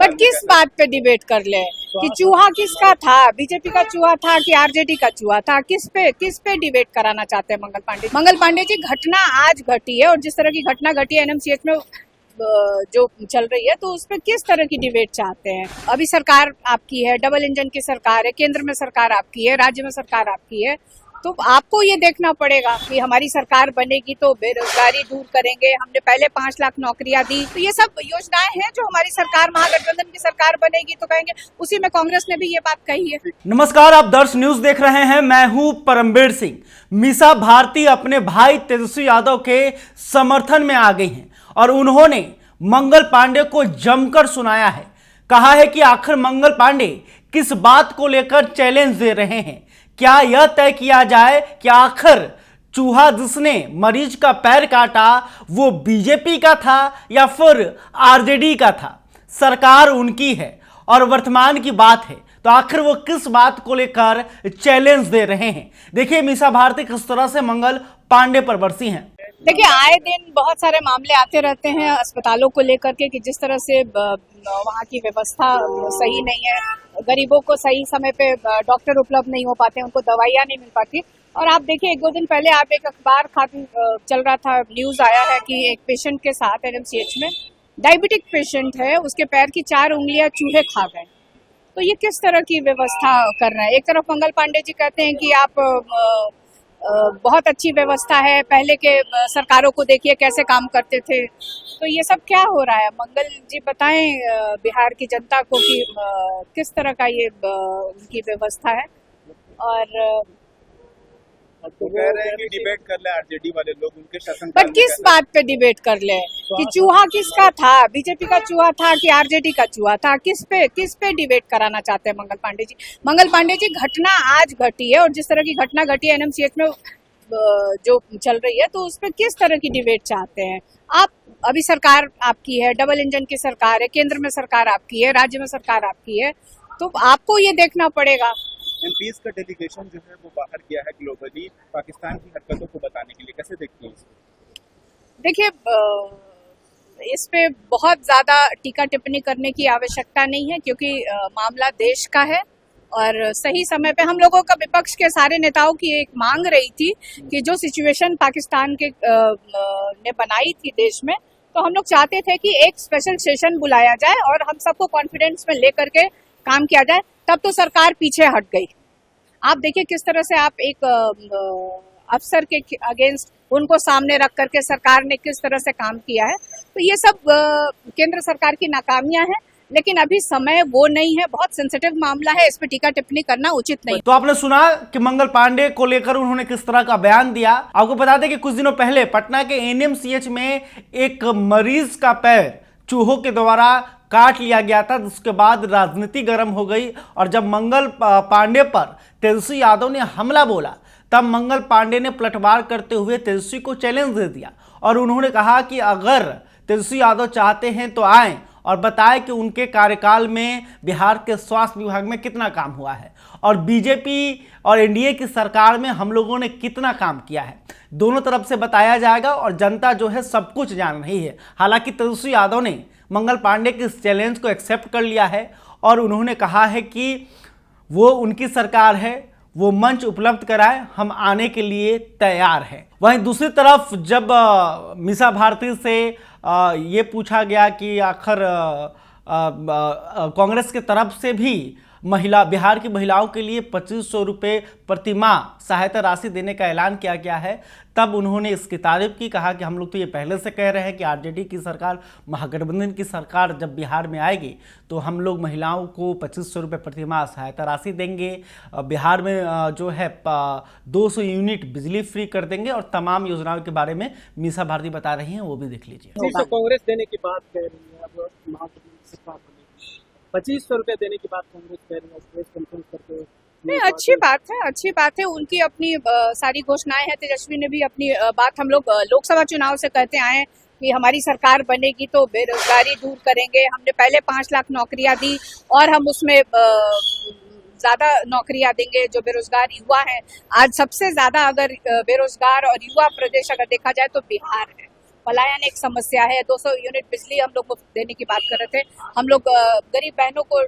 But किस बात पे डिबेट कर ले कि चूहा किसका था, बीजेपी का चूहा था कि आरजेडी का चूहा था, किस पे डिबेट कराना चाहते हैं मंगल पांडे जी। घटना आज घटी है और जिस तरह की घटना घटी है एनएमसीएच में जो चल रही है, तो उस पर किस तरह की डिबेट चाहते हैं। अभी सरकार आपकी है, डबल इंजन की सरकार है, केंद्र में सरकार आपकी है, राज्य में सरकार आपकी है, तो आपको ये देखना पड़ेगा कि हमारी सरकार बनेगी तो बेरोजगारी दूर करेंगे, हमने पहले 5 लाख नौकरियां दी, तो ये सब योजनाएं हैं जो हमारी सरकार महागठबंधन की सरकार बनेगी तो कहेंगे। उसी में कांग्रेस ने भी ये बात कही है। नमस्कार, आप दर्श न्यूज देख रहे हैं, मैं हूं परमवीर सिंह। मीसा भारती अपने भाई तेजस्वी यादव के समर्थन में आ गई हैं और उन्होंने मंगल पांडे को जमकर सुनाया है। कहा है कि आखिर मंगल पांडे किस बात को लेकर चैलेंज दे रहे हैं। क्या यह तय किया जाए कि आखिर चूहा जिसने मरीज का पैर काटा वो बीजेपी का था या फिर आरजेडी का था। सरकार उनकी है और वर्तमान की बात है, तो आखिर वो किस बात को लेकर चैलेंज दे रहे हैं। देखिए मीसा भारती किस तरह से मंगल पांडे पर बरसी हैं। देखिए, आए दिन बहुत सारे मामले आते रहते हैं अस्पतालों को लेकर के कि जिस तरह से वहाँ की व्यवस्था सही नहीं है, गरीबों को सही समय पे डॉक्टर उपलब्ध नहीं हो पाते, उनको दवाइयाँ नहीं मिल पाती। और आप देखिए, 1-2 दिन पहले आप एक अखबार चल रहा था, न्यूज आया है कि एक पेशेंट के साथ एनएमसीएच में डायबिटिक पेशेंट है, उसके पैर की 4 उंगलियां चूहे खा गए। तो ये किस तरह की व्यवस्था कर रहे हैं। एक तरफ मंगल पांडे जी कहते हैं कि आप बहुत अच्छी व्यवस्था है, पहले के सरकारों को देखिए कैसे काम करते थे। तो ये सब क्या हो रहा है, मंगल जी बताएं बिहार की जनता को कि किस तरह का ये उनकी व्यवस्था है। और तो कह रहे हैं कि डिबेट कर ले आरजेडी वाले लोग, उनके शासन बट किस बात पे डिबेट कर ले कि चूहा किसका था, बीजेपी का चूहा था कि आरजेडी का चूहा था, किस पे डिबेट कराना चाहते हैं मंगल पांडे जी। मंगल पांडे जी, घटना आज घटी है और जिस तरह की घटना घटी है एनएमसीएच में जो चल रही है, तो उस पर किस तरह की डिबेट चाहते हैं आप। अभी सरकार आपकी है, डबल इंजन की सरकार है, केंद्र में सरकार आपकी है, राज्य में सरकार आपकी है, तो आपको ये देखना पड़ेगा। एमपीज का डेलीगेशन जो है वो बाहर गया है ग्लोबली पाकिस्तान की हरकतों को बताने के लिए, कैसे देखती हैं इसको? देखिए, इस पे बहुत ज्यादा टीका टिप्पणी करने की आवश्यकता नहीं है, क्योंकि मामला देश का है और सही समय पे हम लोगों का, विपक्ष के सारे नेताओं की एक मांग रही थी कि जो सिचुएशन पाकिस्तान के ने बनाई थी देश में, तो हम लोग चाहते थे कि एक स्पेशल सेशन बुलाया जाए और हम सबको कॉन्फिडेंस में लेकर के काम किया जाए। तब तो सरकार पीछे हट गई। आप देखिए किस तरह से आप एक अफसर के अगेंस्ट उनको सामने रख करके सरकार ने किस तरह से काम किया है। तो ये सब केंद्र सरकार की नाकामियां हैं, लेकिन अभी समय वो नहीं है, बहुत सेंसिटिव मामला है, इस पे टीका टिप्पणी करना उचित नहीं। तो आपने सुना कि मंगल पांडे को लेकर उन्होंने किस तरह का बयान दिया। आपको बता दें कि कुछ दिनों पहले पटना के एनएमसीएच में एक मरीज का पैर चूहों के द्वारा काट लिया गया था, जिसके बाद राजनीति गर्म हो गई और जब मंगल पांडे पर तेजस्वी यादव ने हमला बोला, तब मंगल पांडे ने पलटवार करते हुए तेजस्वी को चैलेंज दे दिया और उन्होंने कहा कि अगर तेजस्वी यादव चाहते हैं तो आएं और बताएं कि उनके कार्यकाल में बिहार के स्वास्थ्य विभाग में कितना काम हुआ है और बीजेपी और एनडीए की सरकार में हम लोगों ने कितना काम किया है। दोनों तरफ से बताया जाएगा और जनता जो है सब कुछ जान रही है। हालांकि तेजस्वी यादव ने मंगल पांडे के इस चैलेंज को एक्सेप्ट कर लिया है और उन्होंने कहा है कि वो उनकी सरकार है, वो मंच उपलब्ध कराए, हम आने के लिए तैयार हैं। वहीं दूसरी तरफ जब मीसा भारती से ये पूछा गया कि आखिर कांग्रेस के तरफ से भी बिहार की महिलाओं के लिए 2500 रुपये प्रति माह सहायता राशि देने का ऐलान किया गया है, तब उन्होंने इसकी तारीफ की। कहा कि हम लोग तो ये पहले से कह रहे हैं कि आरजेडी की सरकार, महागठबंधन की सरकार जब बिहार में आएगी तो हम लोग महिलाओं को 2500 रुपये प्रति माह सहायता राशि देंगे। बिहार में जो है 200 यूनिट बिजली फ्री कर देंगे और तमाम योजनाओं के बारे में मीसा भारती बता रही हैं, वो भी देख लीजिए। कांग्रेस देने की बात कह रही है, अब महागठबंधन सरकार 2500 रुपये देने की बात कांग्रेस कह रही है, प्रेस कॉन्फ्रेंस करके। नहीं, अच्छी बात है। उनकी अपनी सारी घोषणाएं हैं। तेजस्वी ने भी अपनी बात, हम लोग लोकसभा चुनाव से कहते आए कि हमारी सरकार बनेगी तो बेरोजगारी दूर करेंगे, हमने पहले 5 लाख नौकरियां दी और हम उसमें ज्यादा नौकरियां देंगे जो बेरोजगार युवा हैं। आज सबसे ज्यादा अगर बेरोजगार और युवा प्रदेश अगर देखा जाए तो बिहार है। पलायन एक समस्या है। 200 यूनिट बिजली हम लोग मुफ्त देने की बात कर रहे थे। हम लोग गरीब बहनों को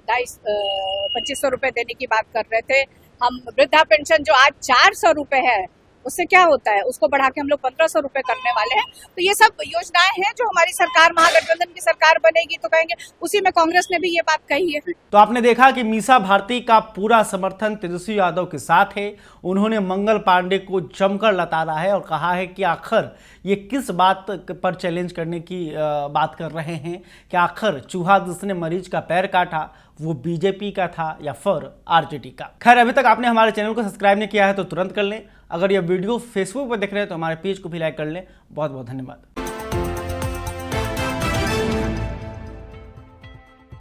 2500 रुपए देने की बात कर रहे थे। हम वृद्धा पेंशन जो आज 400 रुपए है, उससे क्या होता है, उसको बढ़ा के हम लोग 1500 रुपए करने वाले हैं। तो ये सब योजनाएं हैं जो हमारी सरकार, महागठबंधन की सरकार बनेगी तो कहेंगे। उसी में कांग्रेस ने भी ये बात कही है। तो आपने देखा कि मीसा भारती का पूरा समर्थन तेजस्वी यादव के साथ है। उन्होंने मंगल पांडे को जमकर लताड़ा है और कहा है कि आखिर ये किस बात पर चैलेंज करने की बात कर रहे हैं कि आखिर चूहा जिसने मरीज का पैर काटा वो बीजेपी का था या फिर आरजेडी का। खैर, अभी तक आपने हमारे चैनल को सब्सक्राइब नहीं किया है तो तुरंत कर लें। अगर ये वीडियो फेसबुक पर देख रहे हैं तो हमारे पेज को भी लाइक कर लें। बहुत बहुत धन्यवाद।